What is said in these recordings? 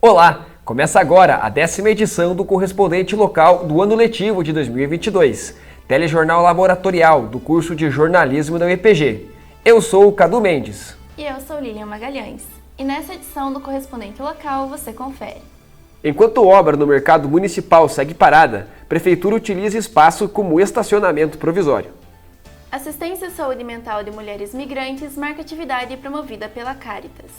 Olá! Começa agora a 10ª edição do Correspondente Local do ano letivo de 2022, telejornal laboratorial do curso de jornalismo da UEPG. Eu sou o Cadu Mendes. E eu sou Lilian Magalhães. E nessa edição do Correspondente Local você confere. Enquanto obra no mercado municipal segue parada, a Prefeitura utiliza espaço como estacionamento provisório. Assistência à saúde mental de mulheres migrantes marca atividade promovida pela Caritas.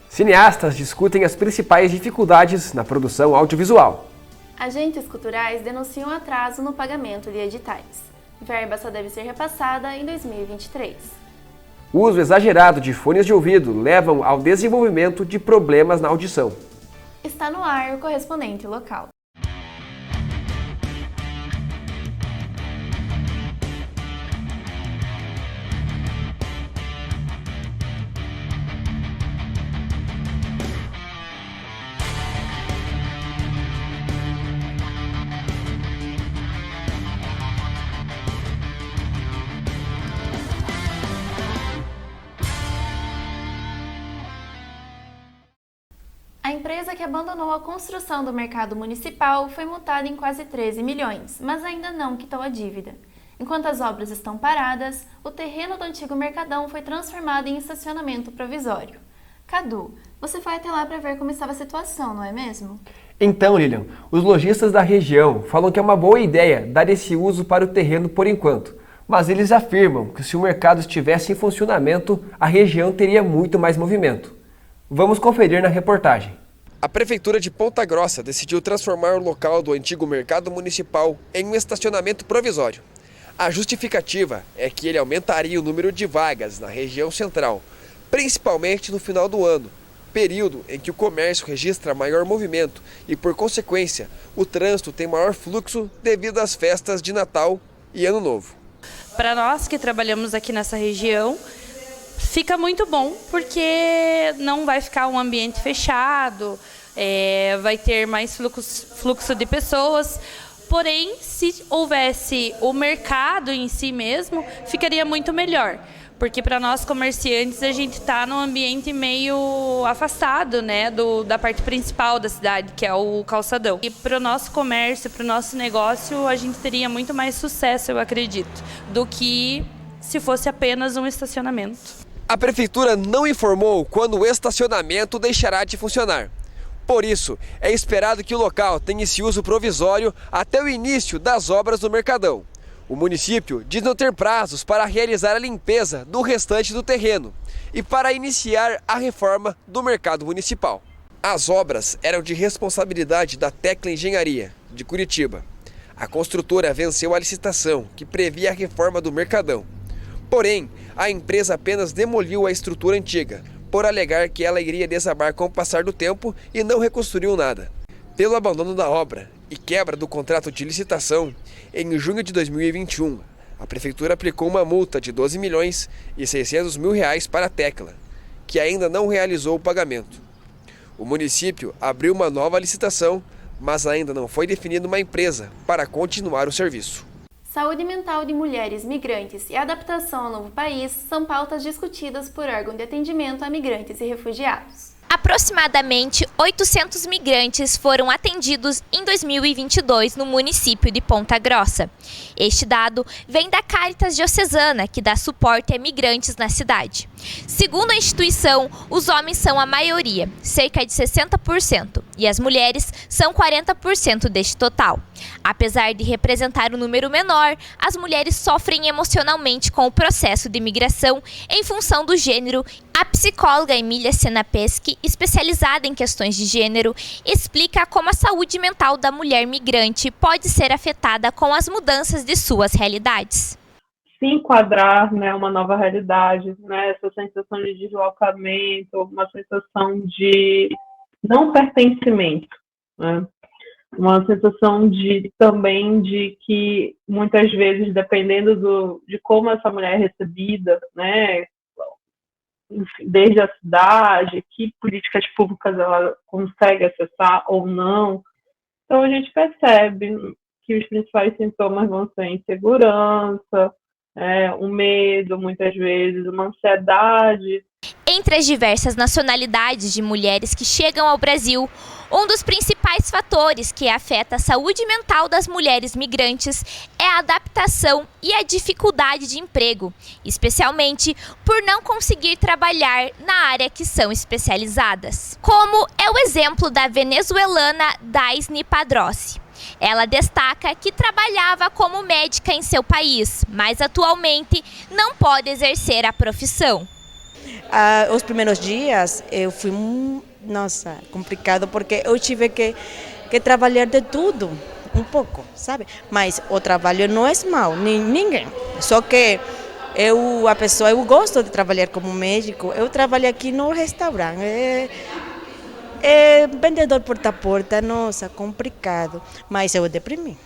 Cineastas discutem as principais dificuldades na produção audiovisual. Agentes culturais denunciam atraso no pagamento de editais. Verba só deve ser repassada em 2023. O uso exagerado de fones de ouvido levam ao desenvolvimento de problemas na audição. Está no ar o Correspondente Local. A empresa que abandonou a construção do mercado municipal foi multada em quase 13 milhões, mas ainda não quitou a dívida. Enquanto as obras estão paradas, o terreno do antigo Mercadão foi transformado em estacionamento provisório. Cadu, você foi até lá para ver como estava a situação, não é mesmo? Então, Lilian, os lojistas da região falam que é uma boa ideia dar esse uso para o terreno por enquanto, mas eles afirmam que se o mercado estivesse em funcionamento, a região teria muito mais movimento. Vamos conferir na reportagem. A Prefeitura de Ponta Grossa decidiu transformar o local do antigo mercado municipal em um estacionamento provisório. A justificativa é que ele aumentaria o número de vagas na região central, principalmente no final do ano, período em que o comércio registra maior movimento e, por consequência, o trânsito tem maior fluxo devido às festas de Natal e Ano Novo. Para nós que trabalhamos aqui nessa região, fica muito bom, porque não vai ficar um ambiente fechado, vai ter mais fluxo de pessoas. Porém, se houvesse o mercado em si mesmo, ficaria muito melhor. Porque para nós comerciantes, a gente está num ambiente meio afastado, né, da parte principal da cidade, que é o calçadão. E para o nosso comércio, para o nosso negócio, a gente teria muito mais sucesso, eu acredito, do que se fosse apenas um estacionamento. A Prefeitura não informou quando o estacionamento deixará de funcionar. Por isso, é esperado que o local tenha esse uso provisório até o início das obras do Mercadão. O município diz não ter prazos para realizar a limpeza do restante do terreno e para iniciar a reforma do mercado municipal. As obras eram de responsabilidade da Tecla Engenharia, de Curitiba. A construtora venceu a licitação, que previa a reforma do Mercadão. Porém, a empresa apenas demoliu a estrutura antiga, por alegar que ela iria desabar com o passar do tempo e não reconstruiu nada. Pelo abandono da obra e quebra do contrato de licitação, em junho de 2021, a Prefeitura aplicou uma multa de R$ 12.600.000 para a Tecla, que ainda não realizou o pagamento. O município abriu uma nova licitação, mas ainda não foi definida uma empresa para continuar o serviço. Saúde mental de mulheres migrantes e adaptação ao novo país são pautas discutidas por órgão de atendimento a migrantes e refugiados. Aproximadamente 800 migrantes foram atendidos em 2022 no município de Ponta Grossa. Este dado vem da Caritas Diocesana, que dá suporte a migrantes na cidade. Segundo a instituição, os homens são a maioria, cerca de 60%, e as mulheres são 40% deste total. Apesar de representar um número menor, as mulheres sofrem emocionalmente com o processo de migração em função do gênero. A psicóloga Emília Senapeschi, especializada em questões de gênero, explica como a saúde mental da mulher migrante pode ser afetada com as mudanças de suas realidades. Se enquadrar, né, uma nova realidade, né, essa sensação de deslocamento, uma sensação de não pertencimento, né, uma sensação também de que muitas vezes, dependendo de como essa mulher é recebida, né, desde a cidade, que políticas públicas ela consegue acessar ou não. Então a gente percebe que os principais sintomas vão ser insegurança, o medo, muitas vezes, uma ansiedade. Entre as diversas nacionalidades de mulheres que chegam ao Brasil, um dos principais fatores que afeta a saúde mental das mulheres migrantes é a adaptação e a dificuldade de emprego, especialmente por não conseguir trabalhar na área que são especializadas. Como é o exemplo da venezuelana Daisy Padrossi. Ela destaca que trabalhava como médica em seu país, mas atualmente não pode exercer a profissão. Os primeiros dias eu fui, complicado, porque eu tive que trabalhar de tudo, um pouco, sabe? Mas o trabalho não é mau, ninguém. Só que eu gosto de trabalhar como médico. Eu trabalho aqui no restaurante, vendedor porta a porta, complicado. Mas eu deprimi.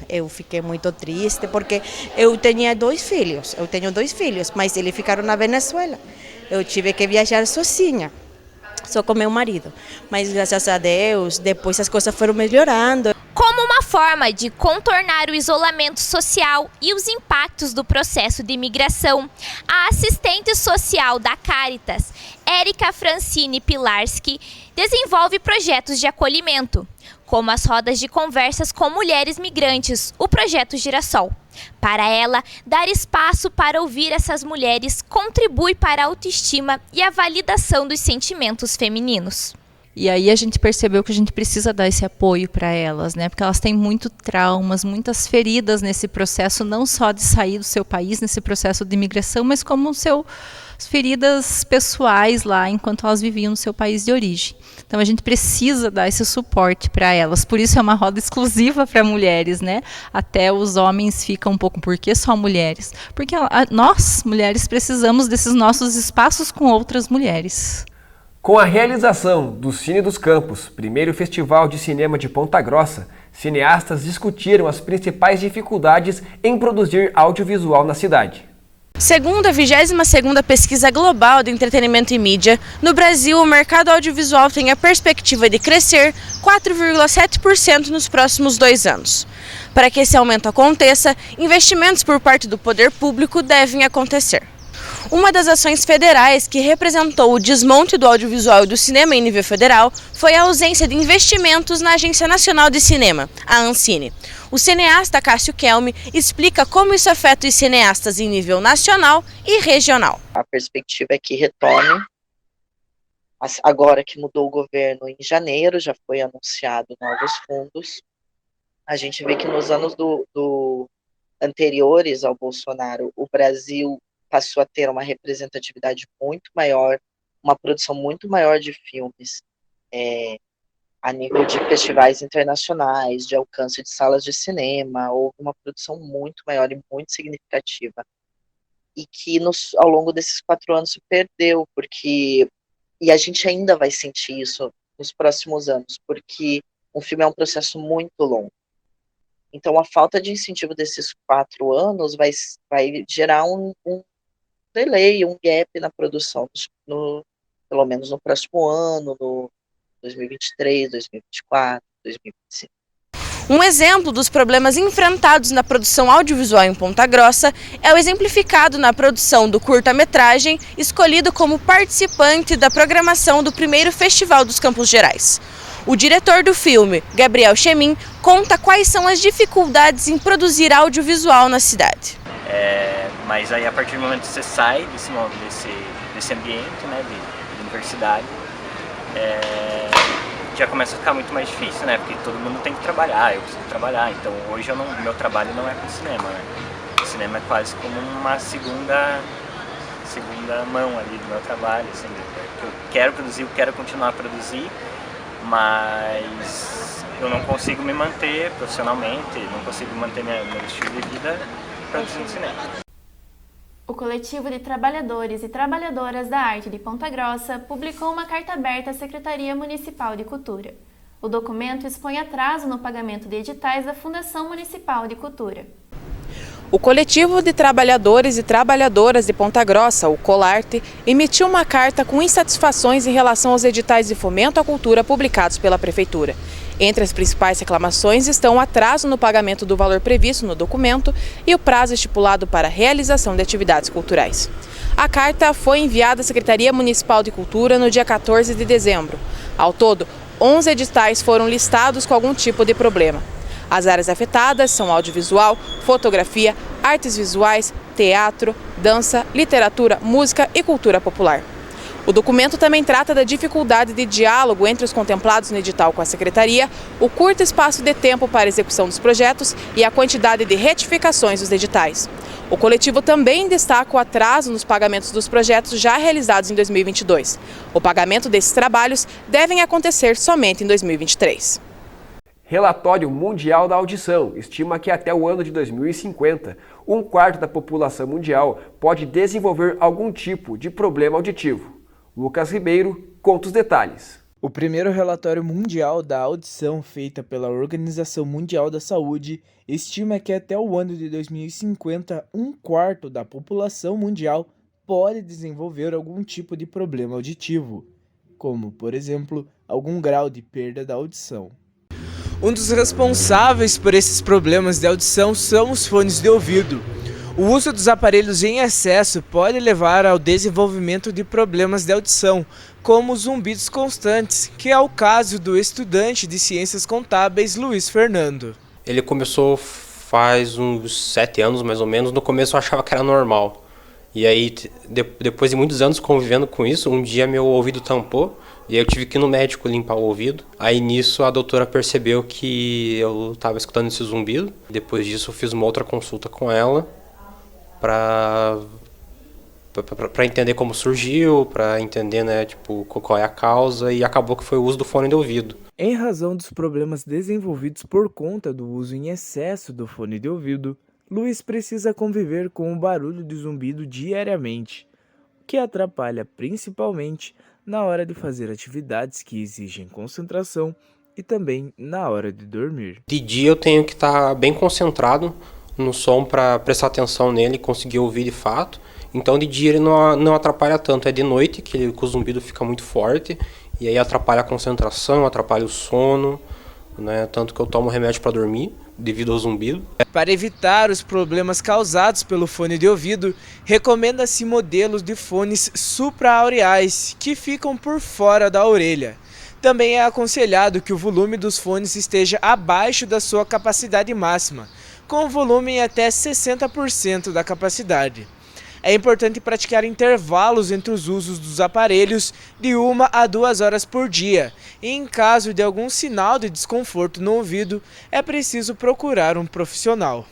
Eu fiquei muito triste porque eu tenho dois filhos, mas eles ficaram na Venezuela. Eu tive que viajar sozinha, só com meu marido. Mas graças a Deus, depois as coisas foram melhorando. Como uma forma de contornar o isolamento social e os impactos do processo de imigração, a assistente social da Caritas, Érica Francine Pilarski, desenvolve projetos de acolhimento, como as rodas de conversas com mulheres migrantes, o Projeto Girassol. Para ela, dar espaço para ouvir essas mulheres contribui para a autoestima e a validação dos sentimentos femininos. E aí a gente percebeu que a gente precisa dar esse apoio para elas, né? Porque elas têm muitos traumas, muitas feridas nesse processo, não só de sair do seu país, nesse processo de imigração, mas como feridas pessoais lá, enquanto elas viviam no seu país de origem. Então a gente precisa dar esse suporte para elas, por isso é uma roda exclusiva para mulheres, né? Até os homens ficam um pouco, por que só mulheres? Porque nós, mulheres, precisamos desses nossos espaços com outras mulheres. Com a realização do Cine dos Campos, primeiro festival de cinema de Ponta Grossa, cineastas discutiram as principais dificuldades em produzir audiovisual na cidade. Segundo a 22ª Pesquisa Global de Entretenimento e Mídia, no Brasil o mercado audiovisual tem a perspectiva de crescer 4,7% nos próximos 2 anos. Para que esse aumento aconteça, investimentos por parte do poder público devem acontecer. Uma das ações federais que representou o desmonte do audiovisual e do cinema em nível federal foi a ausência de investimentos na Agência Nacional de Cinema, a Ancine. O cineasta Cássio Kelme explica como isso afeta os cineastas em nível nacional e regional. A perspectiva é que retome, agora que mudou o governo em janeiro, já foi anunciado novos fundos. A gente vê que nos anos anteriores ao Bolsonaro, o Brasil passou a ter uma representatividade muito maior, uma produção muito maior de filmes, a nível de festivais internacionais, de alcance de salas de cinema, houve uma produção muito maior e muito significativa. E que ao longo desses 4 anos se perdeu, e a gente ainda vai sentir isso nos próximos anos, porque um filme é um processo muito longo. Então a falta de incentivo desses 4 anos vai gerar um delay, um gap na produção, pelo menos no próximo ano, no 2023, 2024, 2025. Um exemplo dos problemas enfrentados na produção audiovisual em Ponta Grossa é o exemplificado na produção do curta-metragem escolhido como participante da programação do primeiro Festival dos Campos Gerais. O diretor do filme, Gabriel Chemin, conta quais são as dificuldades em produzir audiovisual na cidade. Mas aí a partir do momento que você sai desse ambiente, né, de universidade, já começa a ficar muito mais difícil, né, porque todo mundo tem que trabalhar, eu preciso trabalhar, então hoje meu trabalho não é com cinema, né? O cinema é quase como uma segunda mão ali do meu trabalho, assim, eu quero produzir, eu quero continuar a produzir, mas eu não consigo me manter profissionalmente, não consigo manter meu estilo de vida produzindo cinema. O coletivo de trabalhadores e trabalhadoras da arte de Ponta Grossa publicou uma carta aberta à Secretaria Municipal de Cultura. O documento expõe atraso no pagamento de editais da Fundação Municipal de Cultura. O coletivo de trabalhadores e trabalhadoras de Ponta Grossa, o Colarte, emitiu uma carta com insatisfações em relação aos editais de fomento à cultura publicados pela Prefeitura. Entre as principais reclamações estão o atraso no pagamento do valor previsto no documento e o prazo estipulado para a realização de atividades culturais. A carta foi enviada à Secretaria Municipal de Cultura no dia 14 de dezembro. Ao todo, 11 editais foram listados com algum tipo de problema. As áreas afetadas são audiovisual, fotografia, artes visuais, teatro, dança, literatura, música e cultura popular. O documento também trata da dificuldade de diálogo entre os contemplados no edital com a Secretaria, o curto espaço de tempo para a execução dos projetos e a quantidade de retificações dos editais. O coletivo também destaca o atraso nos pagamentos dos projetos já realizados em 2022. O pagamento desses trabalhos devem acontecer somente em 2023. Relatório Mundial da Audição estima que até o ano de 2050, 1/4 da população mundial pode desenvolver algum tipo de problema auditivo. Lucas Ribeiro conta os detalhes. O primeiro relatório mundial da audição feita pela Organização Mundial da Saúde estima que até o ano de 2050, 1/4 da população mundial pode desenvolver algum tipo de problema auditivo, como, por exemplo, algum grau de perda da audição. Um dos responsáveis por esses problemas de audição são os fones de ouvido. O uso dos aparelhos em excesso pode levar ao desenvolvimento de problemas de audição, como zumbidos constantes, que é o caso do estudante de Ciências Contábeis Luiz Fernando. Ele começou faz uns 7 anos, mais ou menos. No começo eu achava que era normal. E aí, depois de muitos anos convivendo com isso, um dia meu ouvido tampou e aí eu tive que ir no médico limpar o ouvido. Aí nisso a doutora percebeu que eu estava escutando esse zumbido. Depois disso eu fiz uma outra consulta com ela para entender como surgiu, para entender, né, tipo, qual é a causa, e acabou que foi o uso do fone de ouvido. Em razão dos problemas desenvolvidos por conta do uso em excesso do fone de ouvido, Luiz precisa conviver com o barulho de zumbido diariamente, o que atrapalha principalmente na hora de fazer atividades que exigem concentração e também na hora de dormir. De dia eu tenho que estar bem concentrado no som para prestar atenção nele e conseguir ouvir de fato. Então de dia ele não atrapalha tanto, é de noite que o zumbido fica muito forte e aí atrapalha a concentração, atrapalha o sono, né? Tanto que eu tomo remédio para dormir devido ao zumbido. Para evitar os problemas causados pelo fone de ouvido, recomenda-se modelos de fones supraaureais que ficam por fora da orelha. Também é aconselhado que o volume dos fones esteja abaixo da sua capacidade máxima, com volume em até 60% da capacidade. É importante praticar intervalos entre os usos dos aparelhos de 1 a 2 horas por dia. E em caso de algum sinal de desconforto no ouvido, é preciso procurar um profissional.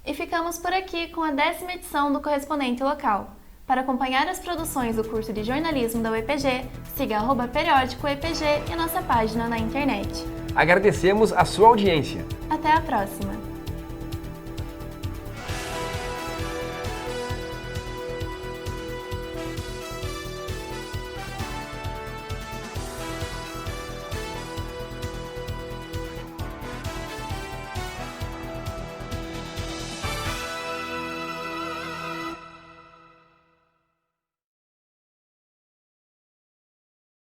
E ficamos por aqui com a 10ª edição do Correspondente Local. Para acompanhar as produções do curso de jornalismo da UEPG, siga @periódico UEPG e nossa página na internet. Agradecemos a sua audiência. Até a próxima!